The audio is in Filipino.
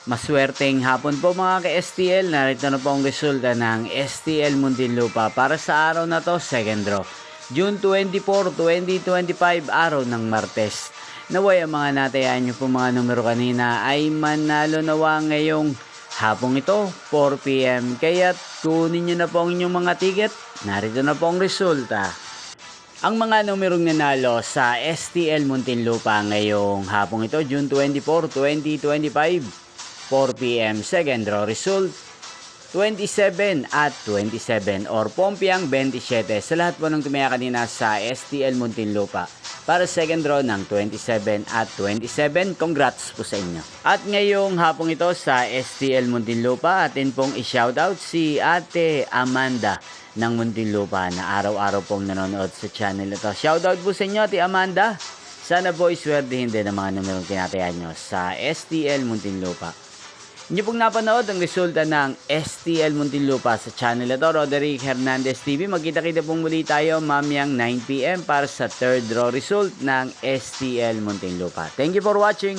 Maswerteng hapon po mga ka-STL. Narito na po ang resulta ng STL Muntinlupa para sa araw na to, second draw. June 24, 2025, araw ng Martes. Naway ang mga natayaan nyo po mga numero kanina ay manalo nawa ngayong hapong ito, 4 PM. Kaya't kunin nyo na po ang inyong mga ticket. Narito na po ang resulta. Ang mga numerong nanalo sa STL Muntinlupa ngayong hapong ito, June 24, 2025. 4 PM second draw result 27 at 27 or Pompiang 27 sa lahat po ng tumaya kanina sa STL Muntinlupa para second draw ng 27 at 27. Congrats po sa inyo. At ngayong hapong ito sa STL Muntinlupa, atin pong i-shoutout si Ate Amanda ng Muntinlupa na araw-araw pong nanonood sa channel ito. Shoutout po sa inyo, Ate Amanda. Sana po iswertihin din ang mga numerong tinatayan nyo sa STL Muntinlupa. Inyo pong napanood ang resulta ng STL Muntinlupa sa channel ito, Roderick Hernandez TV. Magkita-kita pong muli tayo mamayang 9 PM para sa third draw result ng STL Muntinlupa. Thank you for watching.